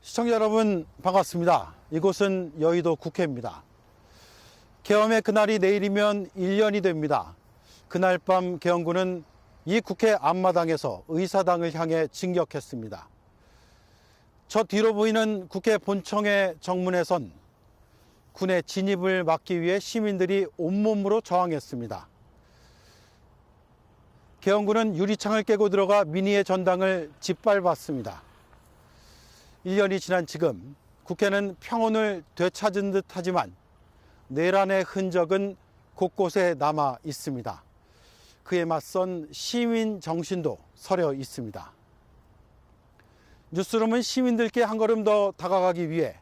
시청자 여러분 반갑습니다. 이곳은 여의도 국회입니다. 계엄의 그날이 내일이면 1년이 됩니다. 그날 밤 계엄군은 이 국회 앞마당에서 의사당을 향해 진격했습니다. 저 뒤로 보이는 국회 본청의 정문에선 군의 진입을 막기 위해 시민들이 온몸으로 저항했습니다. 계엄군은 유리창을 깨고 들어가 민의의 전당을 짓밟았습니다. 1년이 지난 지금 국회는 평온을 되찾은 듯하지만 내란의 흔적은 곳곳에 남아 있습니다. 그에 맞선 시민 정신도 서려 있습니다. 뉴스룸은 시민들께 한 걸음 더 다가가기 위해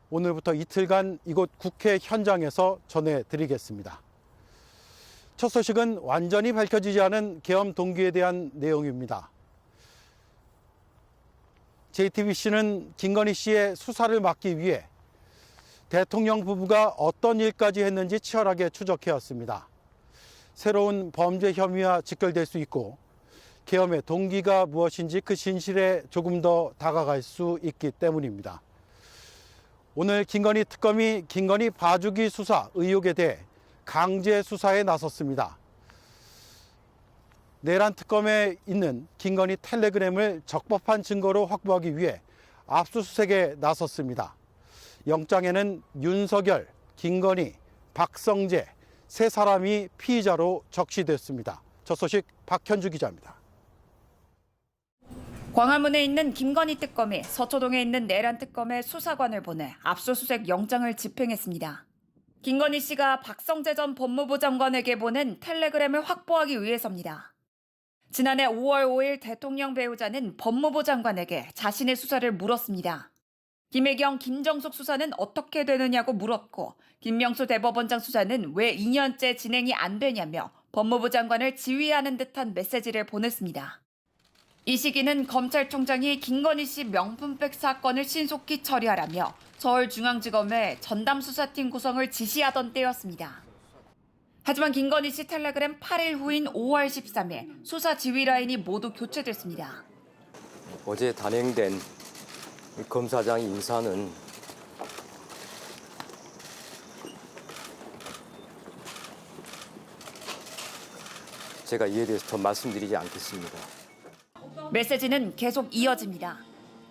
오늘부터 이틀간 이곳 국회 현장에서 전해드리겠습니다. 첫 소식은 완전히 밝혀지지 않은 계엄 동기에 대한 내용입니다. JTBC는 김건희 씨의 수사를 막기 위해 대통령 부부가 어떤 일까지 했는지 치열하게 추적해왔습니다. 새로운 범죄 혐의와 직결될 수 있고 계엄의 동기가 무엇인지 그 진실에 조금 더 다가갈 수 있기 때문입니다. 오늘 김건희 특검이 김건희 봐주기 수사 의혹에 대해 강제 수사에 나섰습니다. 내란 특검에 있는 김건희 텔레그램을 적법한 증거로 확보하기 위해 압수수색에 나섰습니다. 영장에는 윤석열, 김건희, 박성재 세 사람이 피의자로 적시됐습니다. 첫 소식 박현주 기자입니다. 광화문에 있는 김건희 특검이 서초동에 있는 내란 특검의 수사관을 보내 압수수색 영장을 집행했습니다. 김건희 씨가 박성재 전 법무부 장관에게 보낸 텔레그램을 확보하기 위해서입니다. 지난해 5월 5일 대통령 배우자는 법무부 장관에게 자신의 수사를 물었습니다. 김혜경, 김정숙 수사는 어떻게 되느냐고 물었고 김명수 대법원장 수사는 왜 2년째 진행이 안 되냐며 법무부 장관을 지휘하는 듯한 메시지를 보냈습니다. 이 시기는 검찰총장이 김건희 씨 명품백 사건을 신속히 처리하라며 서울중앙지검에 전담수사팀 구성을 지시하던 때였습니다. 하지만 김건희 씨 텔레그램 8일 후인 5월 13일 수사 지휘 라인이 모두 교체됐습니다. 어제 단행된 검사장 인사는 제가 이에 대해서 더 말씀드리지 않겠습니다. 메시지는 계속 이어집니다.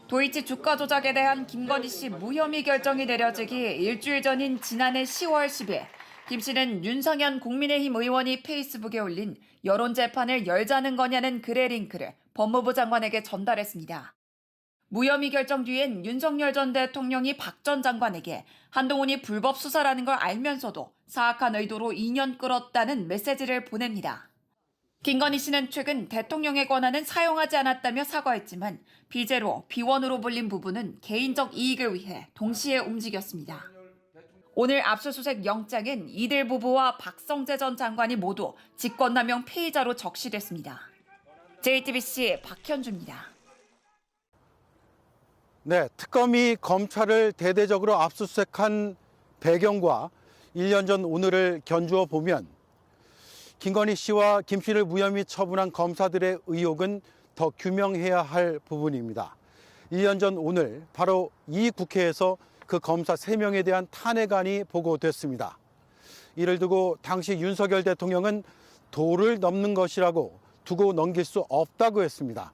도이치 주가 조작에 대한 김건희 씨 무혐의 결정이 내려지기 일주일 전인 지난해 10월 10일 김 씨는 윤상현 국민의힘 의원이 페이스북에 올린 여론재판을 열자는 거냐는 글의 링크를 법무부 장관에게 전달했습니다. 무혐의 결정 뒤엔 윤석열 전 대통령이 박 전 장관에게 한동훈이 불법 수사라는 걸 알면서도 사악한 의도로 2년 끌었다는 메시지를 보냅니다. 김건희 씨는 최근 대통령의 권한은 사용하지 않았다며 사과했지만 비제로 비원으로 불린 부분은 개인적 이익을 위해 동시에 움직였습니다. 오늘 압수수색 영장엔 이들 부부와 박성재 전 장관이 모두 직권남용 피의자로 적시됐습니다. JTBC 박현주입니다. 네, 특검이 검찰을 대대적으로 압수수색한 배경과 1년 전 오늘을 견주어 보면 김건희 씨와 김 씨를 무혐의 처분한 검사들의 의혹은 더 규명해야 할 부분입니다. 1년 전 오늘 바로 이 국회에서 그 검사 3명에 대한 탄핵안이 보고됐습니다. 이를 두고 당시 윤석열 대통령은 도를 넘는 것이라고 두고 넘길 수 없다고 했습니다.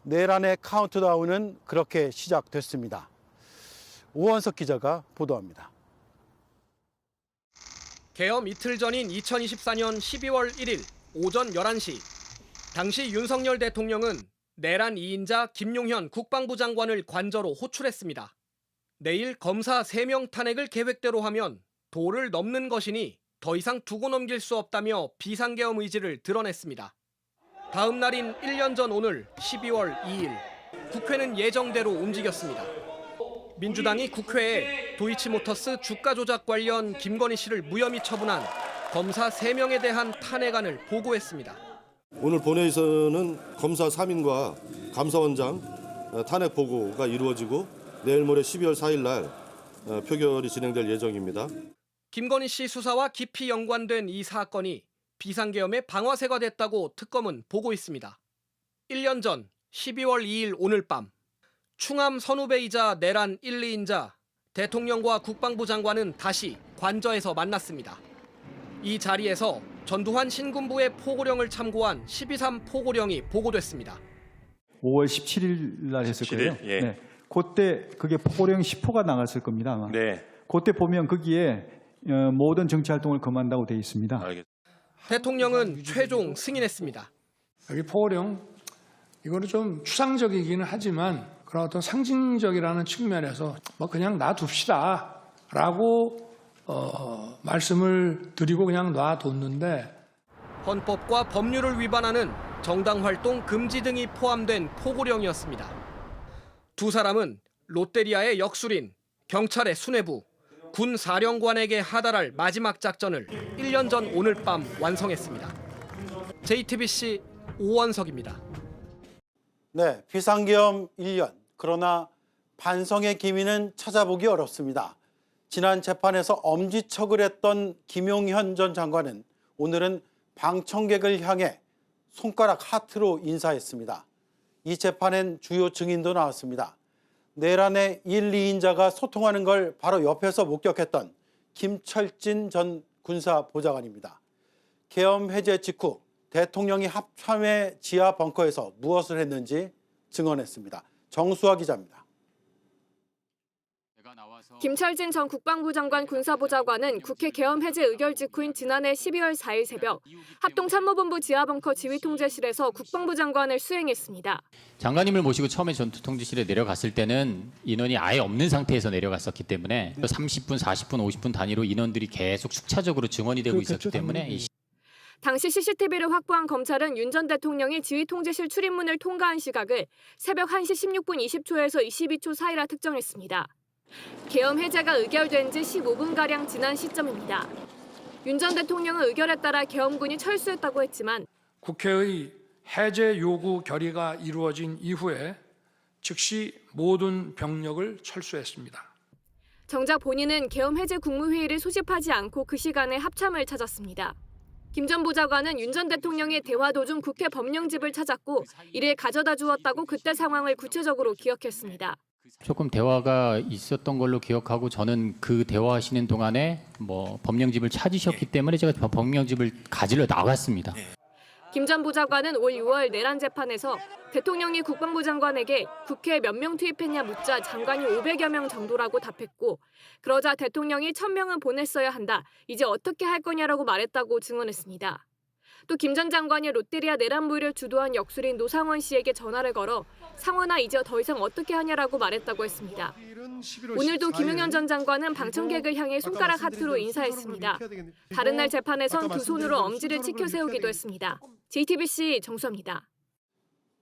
내란의 카운트다운은 그렇게 시작됐습니다. 오원석 기자가 보도합니다. 계엄 이틀 전인 2024년 12월 1일 오전 11시 당시 윤석열 대통령은 내란 2인자 김용현 국방부 장관을 관저로 호출했습니다. 내일 검사 3명 탄핵을 계획대로 하면 도를 넘는 것이니 더 이상 두고 넘길 수 없다며 비상계엄 의지를 드러냈습니다. 다음 날인 1년 전 오늘 12월 2일 국회는 예정대로 움직였습니다. 민주당이 국회에 도이치모터스 주가 조작 관련 김건희 씨를 무혐의 처분한 검사 3명에 대한 탄핵안을 보고했습니다. 오늘 본회의에서는 검사 3인과 감사원장 탄핵 보고가 이루어지고 내일 모레 12월 4일 날 표결이 진행될 예정입니다. 김건희 씨 수사와 깊이 연관된 이 사건이 비상계엄의 방아쇠가 됐다고 특검은 보고 있습니다. 1년 전 12월 2일 오늘 밤 충암 선후배이자 내란 1, 2인자 대통령과 국방부 장관은 다시 관저에서 만났습니다. 이 자리에서 전두환 신군부의 포고령을 참고한 12.3 포고령이 보고됐습니다. 5월 17일 날 했을 17일? 거예요. 예. 네. 그때 그게 포고령 10호가 나갔을 겁니다. 아마. 네. 그때 보면 거기에 모든 정치 활동을 금한다고 되어 있습니다. 알겠습니다. 대통령은 최종 승인했습니다. 여기 포고령 이거는 좀 추상적이기는 하지만 그런 어떤 상징적이라는 측면에서 뭐 그냥 놔둡시다라고 말씀을 드리고 그냥 놔뒀는데 헌법과 법률을 위반하는 정당 활동 금지 등이 포함된 포고령이었습니다. 두 사람은 롯데리아의 역술인, 경찰의 수뇌부, 군 사령관에게 하달할 마지막 작전을 1년 전 오늘 밤 완성했습니다. JTBC 오원석입니다. 네, 비상계엄 1년. 그러나 반성의 기미는 찾아보기 어렵습니다. 지난 재판에서 엄지척을 했던 김용현 전 장관은 오늘은 방청객을 향해 손가락 하트로 인사했습니다. 이 재판엔 주요 증인도 나왔습니다. 내란의 1, 2인자가 소통하는 걸 바로 옆에서 목격했던 김철진 전 군사보좌관입니다. 계엄 해제 직후 대통령이 합참의 지하 벙커에서 무엇을 했는지 증언했습니다. 정수아 기자입니다. 김철진 전 국방부 장관 군사보좌관은 국회 계엄 해제 의결 직후인 지난해 12월 4일 새벽 합동참모본부 지하벙커 지휘통제실에서 국방부 장관을 수행했습니다. 장관님을 모시고 처음에 전투통제실에 내려갔을 때는 인원이 아예 없는 상태에서 내려갔었기 때문에 30분, 40분, 50분 단위로 인원들이 계속 축차적으로 증원이 되고 있었기 때문에 당시 CCTV를 확보한 검찰은 윤 전 대통령이 지휘통제실 출입문을 통과한 시각을 새벽 1시 16분 20초에서 22초 사이라 특정했습니다. 계엄 해제가 의결된 지 15분가량 지난 시점입니다. 윤 전 대통령은 의결에 따라 계엄군이 철수했다고 했지만 국회의 해제 요구 결의가 이루어진 이후에 즉시 모든 병력을 철수했습니다. 정작 본인은 계엄 해제 국무회의를 소집하지 않고 그 시간에 합참을 찾았습니다. 김 전 보좌관은 윤 전 대통령의 대화 도중 국회 법령집을 찾았고 이를 가져다 주었다고 그때 상황을 구체적으로 기억했습니다. 조금 대화가 있었던 걸로 기억하고 저는 그 대화하시는 동안에 법령집을 찾으셨기 때문에 제가 법령집을 가지러 나갔습니다. 김 전 보좌관은 올 6월 내란 재판에서 대통령이 국방부 장관에게 국회에 몇 명 투입했냐 묻자 장관이 500여 명 정도라고 답했고 그러자 대통령이 1000명은 보냈어야 한다. 이제 어떻게 할 거냐라고 말했다고 증언했습니다. 또 김 전 장관이 롯데리아 내란 모의를 주도한 역술인 노상원 씨에게 전화를 걸어 상원아 이제 더 이상 어떻게 하냐라고 말했다고 했습니다. 오늘도 김용현 전 장관은 방청객을 향해 손가락 하트로 인사했습니다. 다른 날 재판에선 두 손으로 엄지를 치켜 세우기도 했습니다. JTBC 정수아입니다.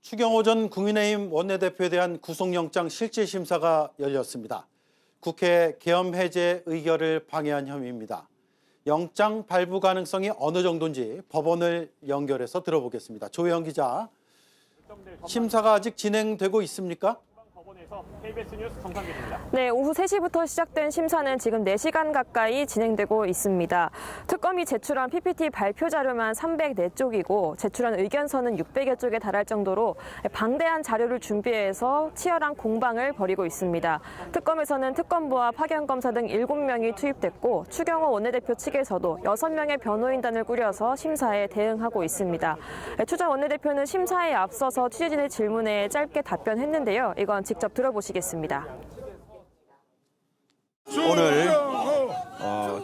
추경호 전 국민의힘 원내대표에 대한 구속영장 실질심사가 열렸습니다. 국회 계엄 해제 의결을 방해한 혐의입니다. 영장 발부 가능성이 어느 정도인지 법원을 연결해서 들어보겠습니다. 조혜영 기자, 심사가 아직 진행되고 있습니까? KBS 뉴스 정상균입니다. 네, 오후 3시부터 시작된 심사는 지금 4시간 가까이 진행되고 있습니다. 특검이 제출한 PPT 발표 자료만 304쪽이고 제출한 의견서는 600여 쪽에 달할 정도로 방대한 자료를 준비해서 치열한 공방을 벌이고 있습니다. 특검에서는 특검부와 파견검사 등 7명이 투입됐고 추경호 원내대표 측에서도 6명의 변호인단을 꾸려서 심사에 대응하고 있습니다. 추 전 원내대표는 심사에 앞서서 취재진의 질문에 짧게 답변했는데요. 이건 직접 들어보시겠습니다. 오늘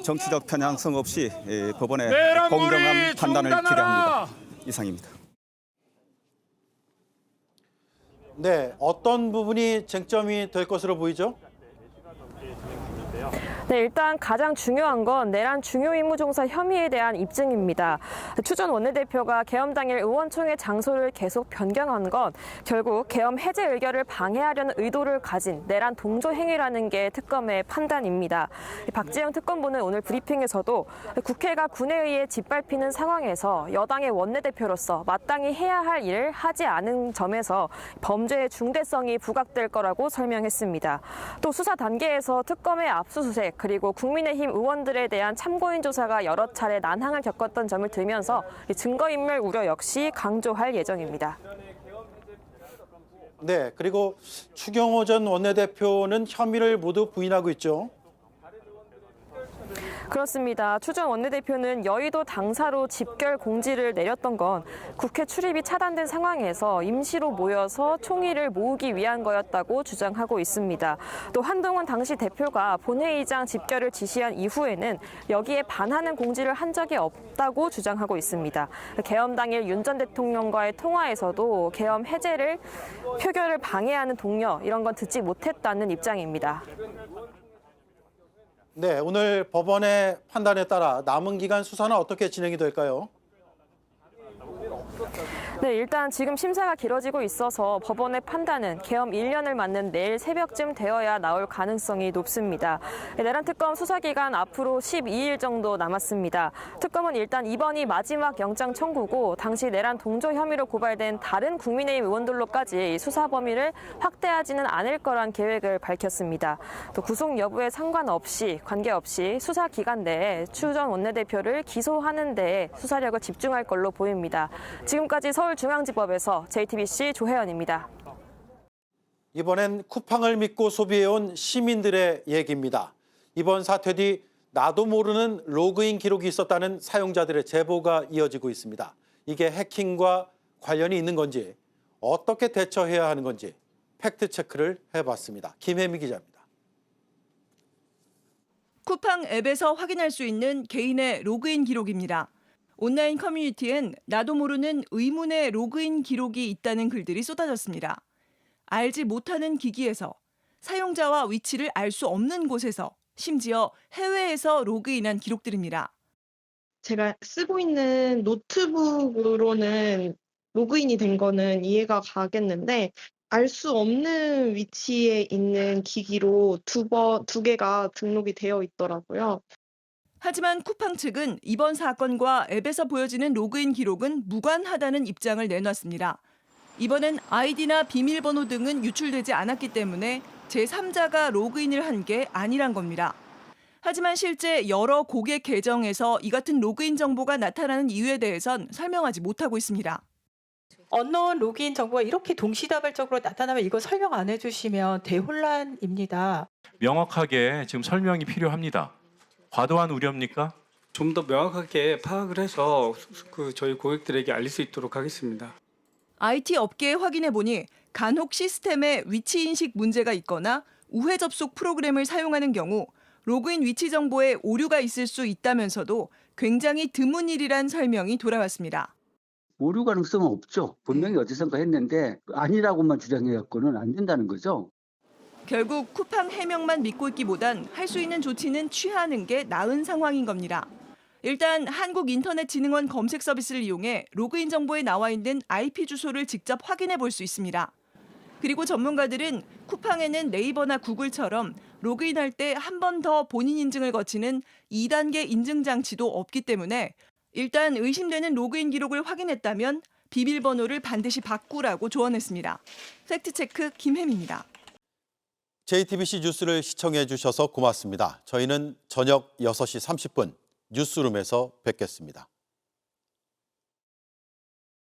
정치적 편향성 없이 법원의 공정한 판단을 기대합니다. 이상입니다. 네, 어떤 부분이 쟁점이 될 것으로 보이죠? 네, 일단 가장 중요한 건 내란 중요 임무 종사 혐의에 대한 입증입니다. 추 전 원내대표가 계엄 당일 의원총회 장소를 계속 변경한 건 결국 계엄 해제 의결을 방해하려는 의도를 가진 내란 동조 행위라는 게 특검의 판단입니다. 박지영 특검보는 오늘 브리핑에서도 국회가 군에 의해 짓밟히는 상황에서 여당의 원내대표로서 마땅히 해야 할 일을 하지 않은 점에서 범죄의 중대성이 부각될 거라고 설명했습니다. 또 수사 단계에서 특검의 압수수색 그리고 국민의힘 의원들에 대한 참고인 조사가 여러 차례 난항을 겪었던 점을 들면서 증거인멸 우려 역시 강조할 예정입니다. 네, 그리고 추경호 전 원내대표는 혐의를 모두 부인하고 있죠. 그렇습니다. 추 전 원내대표는 여의도 당사로 집결 공지를 내렸던 건 국회 출입이 차단된 상황에서 임시로 모여서 총의를 모으기 위한 거였다고 주장하고 있습니다. 또 한동훈 당시 대표가 본회의장 집결을 지시한 이후에는 여기에 반하는 공지를 한 적이 없다고 주장하고 있습니다. 계엄 당일 윤 전 대통령과의 통화에서도 계엄 해제를 표결을 방해하는 독려 이런 건 듣지 못했다는 입장입니다. 네, 오늘 법원의 판단에 따라 남은 기간 수사는 어떻게 진행이 될까요? 네, 일단 지금 심사가 길어지고 있어서 법원의 판단은 계엄 1년을 맞는 내일 새벽쯤 되어야 나올 가능성이 높습니다. 내란 특검 수사 기간 앞으로 12일 정도 남았습니다. 특검은 일단 이번이 마지막 영장 청구고 당시 내란 동조 혐의로 고발된 다른 국민의힘 의원들로까지 수사 범위를 확대하지는 않을 거란 계획을 밝혔습니다. 또 구속 여부에 관계없이 수사 기간 내에 추 전 원내대표를 기소하는 데에 수사력을 집중할 걸로 보입니다. 지금까지 서울중앙지법에서 JTBC 조혜연입니다. 이번엔 쿠팡을 믿고 소비해온 시민들의 얘기입니다. 이번 사태 뒤 나도 모르는 로그인 기록이 있었다는 사용자들의 제보가 이어지고 있습니다. 이게 해킹과 관련이 있는 건지, 어떻게 대처해야 하는 건지 팩트체크를 해봤습니다. 김혜미 기자입니다. 쿠팡 앱에서 확인할 수 있는 개인의 로그인 기록입니다. 온라인 커뮤니티엔 나도 모르는 의문의 로그인 기록이 있다는 글들이 쏟아졌습니다. 알지 못하는 기기에서, 사용자와 위치를 알 수 없는 곳에서, 심지어 해외에서 로그인한 기록들입니다. 제가 쓰고 있는 노트북으로는 로그인이 된 거는 이해가 가겠는데 알 수 없는 위치에 있는 기기로 두 개가 등록이 되어 있더라고요. 하지만 쿠팡 측은 이번 사건과 앱에서 보여지는 로그인 기록은 무관하다는 입장을 내놨습니다. 이번엔 아이디나 비밀번호 등은 유출되지 않았기 때문에 제3자가 로그인을 한 게 아니란 겁니다. 하지만 실제 여러 고객 계정에서 이 같은 로그인 정보가 나타나는 이유에 대해선 설명하지 못하고 있습니다. 언노운 로그인 정보가 이렇게 동시다발적으로 나타나면 이거 설명 안 해주시면 대혼란입니다. 명확하게 지금 설명이 필요합니다. 과도한 우려입니까? 좀 더 명확하게 파악을 해서 저희 고객들에게 알릴 수 있도록 하겠습니다. IT 업계에 확인해 보니 간혹 시스템에 위치 인식 문제가 있거나 우회 접속 프로그램을 사용하는 경우 로그인 위치 정보에 오류가 있을 수 있다면서도 굉장히 드문 일이란 설명이 돌아왔습니다. 오류 가능성은 없죠. 분명히 어디선가 했는데 아니라고만 주장해갖고는 안 된다는 거죠. 결국 쿠팡 해명만 믿고 있기보단 할 수 있는 조치는 취하는 게 나은 상황인 겁니다. 일단 한국인터넷진흥원 검색 서비스를 이용해 로그인 정보에 나와 있는 IP 주소를 직접 확인해 볼 수 있습니다. 그리고 전문가들은 쿠팡에는 네이버나 구글처럼 로그인할 때 한 번 더 본인 인증을 거치는 2단계 인증 장치도 없기 때문에 일단 의심되는 로그인 기록을 확인했다면 비밀번호를 반드시 바꾸라고 조언했습니다. 팩트체크 김혜미입니다. JTBC 뉴스를 시청해 주셔서 고맙습니다. 저희는 저녁 6시 30분 뉴스룸에서 뵙겠습니다.